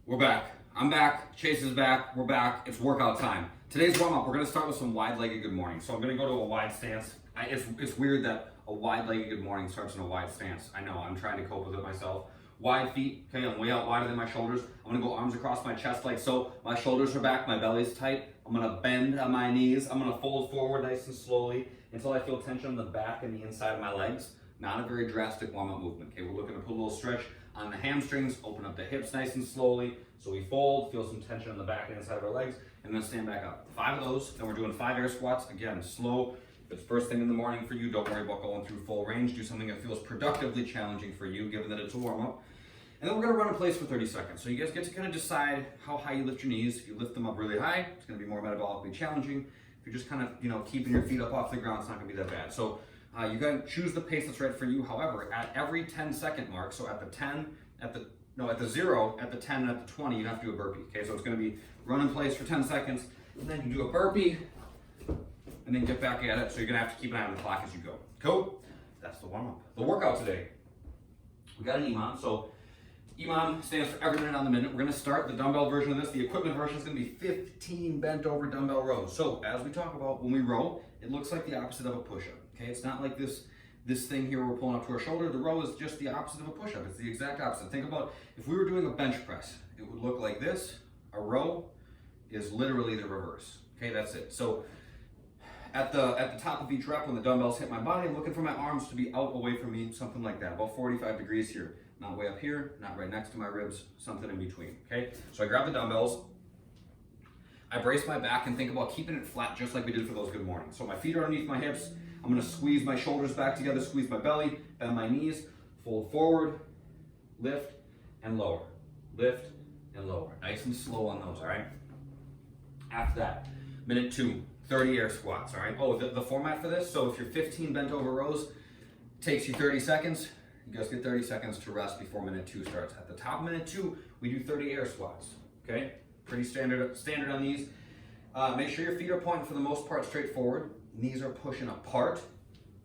We're back. I'm back. Chase is back. We're back. It's workout time. Today's warm up, we're going to start with some wide-legged good morning. So I'm going to go to a wide stance. It's weird that a wide-legged good morning starts in a wide stance. I know, I'm trying to cope with it myself. Wide feet, okay, I'm way out wider than my shoulders. I'm going to go arms across my chest like so. My shoulders are back, my belly's tight. I'm going to bend on my knees. I'm going to fold forward nice and slowly until I feel tension on the back and the inside of my legs. Not a very drastic warm-up movement, okay? We're looking to put a little stretch on the hamstrings, open up the hips nice and slowly. So we fold, feel some tension on the back and inside of our legs, and then stand back up. 5 of those, then we're doing 5 air squats. Again, slow. If it's first thing in the morning for you, don't worry about going through full range. Do something that feels productively challenging for you, given that it's a warm-up. And then we're gonna run in place for 30 seconds. So you guys get to kind of decide how high you lift your knees. If you lift them up really high, it's gonna be more metabolically challenging. If you're just kind of, keeping your feet up off the ground, it's not gonna be that bad. So you gotta choose the pace that's right for you. However, at every 10-second mark, so at the 10, at the 0, at the 10, and at the 20, you have to do a burpee. Okay, so it's gonna be run in place for 10 seconds, and then you do a burpee, and then get back at it. So you're gonna have to keep an eye on the clock as you go. Cool? That's the warm-up. The workout today, we got an EMOM. So EMOM stands for every minute on the minute. We're gonna start the dumbbell version of this. The equipment version is gonna be 15 bent over dumbbell rows. So as we talk about, when we row, it looks like the opposite of a push-up. Okay, it's not like this thing here we're pulling up to our shoulder. The row is just the opposite of a push-up. It's the exact opposite. Think about if we were doing a bench press, it would look like this. A row is literally the reverse. Okay, that's it. So at the top of each rep, when the dumbbells hit my body, I'm looking for my arms to be out away from me, something like that, about 45 degrees here. Not way up here, not right next to my ribs, something in between. Okay, so I grab the dumbbells. I brace my back and think about keeping it flat just like we did for those good mornings. So my feet are underneath my hips. I'm gonna squeeze my shoulders back together, squeeze my belly, bend my knees, fold forward, lift and lower, lift and lower. Nice and slow on those, all right? After that, minute 2, 30 air squats, all right? Oh, the format for this, so if you're 15 bent over rows, takes you 30 seconds, you guys get 30 seconds to rest before minute 2 starts. At the top of minute 2, we do 30 air squats, okay? Pretty standard on these. Make sure your feet are pointing for the most part straight forward. Knees are pushing apart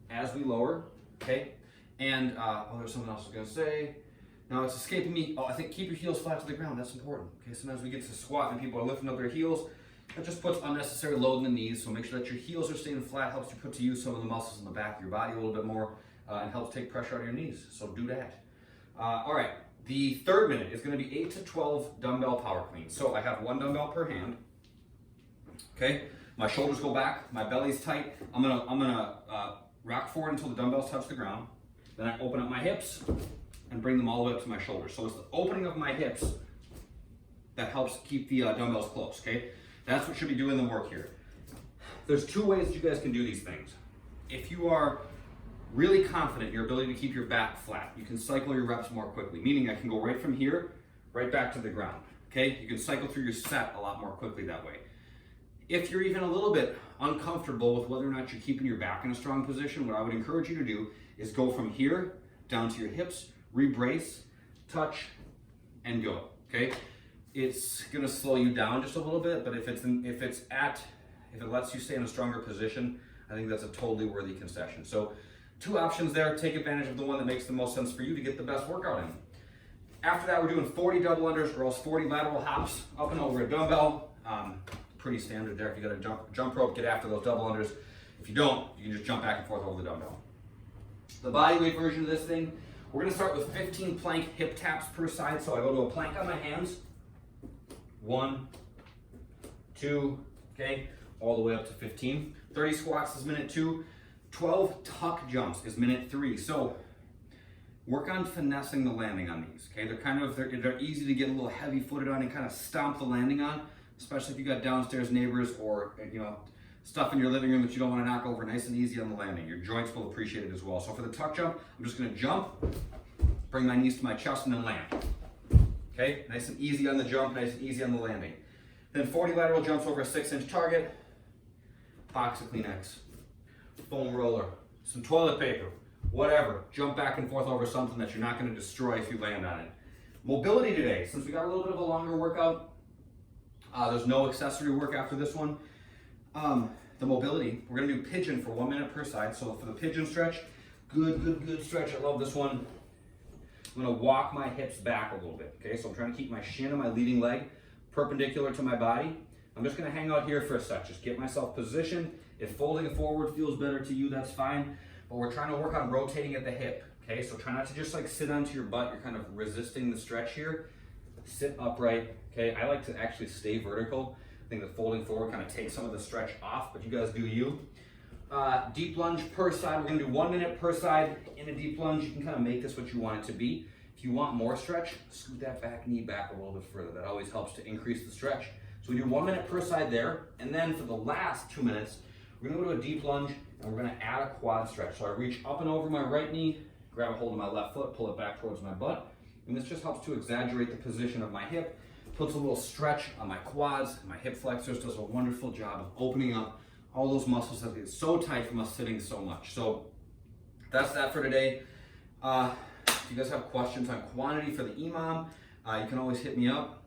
as we lower, okay? And, there's something else I was gonna say. Now it's escaping me. Oh, I think keep your heels flat to the ground, that's important. Okay, sometimes we get to squat and people are lifting up their heels. That just puts unnecessary load in the knees, so make sure that your heels are staying flat, helps you put to use some of the muscles in the back of your body a little bit more, and helps take pressure out of your knees, so do that. All right, the third minute is gonna be 8 to 12 dumbbell power cleans. So I have 1 dumbbell per hand, okay? My shoulders go back, my belly's tight. I'm gonna rock forward until the dumbbells touch the ground. Then I open up my hips and bring them all the way up to my shoulders. So it's the opening of my hips that helps keep the dumbbells close, okay? That's what should be doing the work here. There's 2 ways you guys can do these things. If you are really confident in your ability to keep your back flat, you can cycle your reps more quickly, meaning I can go right from here, right back to the ground, okay? You can cycle through your set a lot more quickly that way. If you're even a little bit uncomfortable with whether or not you're keeping your back in a strong position, what I would encourage you to do is go from here down to your hips, rebrace, touch, and go, okay? It's gonna slow you down just a little bit, but if it lets you stay in a stronger position, I think that's a totally worthy concession. So 2 options there. Take advantage of the one that makes the most sense for you to get the best workout in. After that, we're doing 40 double unders or else 40 lateral hops up and over a dumbbell. Pretty standard there. If you got a jump rope, get after those double unders. If you don't, you can just jump back and forth over the dumbbell. The bodyweight version of this thing, we're gonna start with 15 plank hip taps per side. So I go to a plank on my hands. 1, 2, okay, all the way up to 15. 30 squats is minute 2. 12 tuck jumps is minute 3. So work on finessing the landing on these, okay? They're easy to get a little heavy footed on and kind of stomp the landing on, especially if you got downstairs neighbors or stuff in your living room that you don't want to knock over. Nice and easy on the landing. Your joints will appreciate it as well. So for the tuck jump, I'm just gonna jump, bring my knees to my chest and then land. Okay, nice and easy on the jump, nice and easy on the landing. Then 40 lateral jumps over a 6-inch target, box of Kleenex, foam roller, some toilet paper, whatever. Jump back and forth over something that you're not gonna destroy if you land on it. Mobility today, since we got a little bit of a longer workout, there's no accessory work after this one. The mobility, we're gonna do pigeon for 1 minute per side. So for the pigeon stretch, good stretch, I love this one. I'm gonna walk my hips back a little bit, okay? So I'm trying to keep my shin and my leading leg perpendicular to my body. I'm just gonna hang out here for a sec, just get myself positioned. If folding forward feels better to you, that's fine. But we're trying to work on rotating at the hip, okay? So try not to just like sit onto your butt. You're kind of resisting the stretch here. Sit upright, okay? I like to actually stay vertical. I think that folding forward kind of takes some of the stretch off, but you guys do you. Deep lunge per side. We're gonna do 1 minute per side in a deep lunge. You can kind of make this what you want it to be. If you want more stretch, scoot that back knee back a little bit further. That always helps to increase the stretch. So we do 1 minute per side there. And then for the last 2 minutes, we're gonna go to a deep lunge and we're gonna add a quad stretch. So I reach up and over my right knee, grab a hold of my left foot, pull it back towards my butt. And this just helps to exaggerate the position of my hip, puts a little stretch on my quads, my hip flexors, does a wonderful job of opening up all those muscles that get so tight from us sitting so much. So that's that for today. If you guys have questions on quantity for the EMOM, you can always hit me up.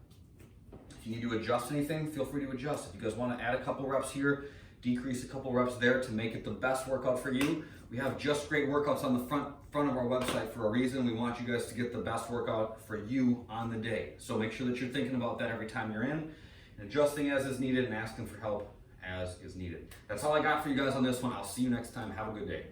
If you need to adjust anything, feel free to adjust. If you guys want to add a couple reps here, decrease a couple reps there to make it the best workout for you. We have just great workouts on the front of our website for a reason. We want you guys to get the best workout for you on the day. So make sure that you're thinking about that every time you're in, and adjusting as is needed and asking for help as is needed. That's all I got for you guys on this one. I'll see you next time. Have a good day.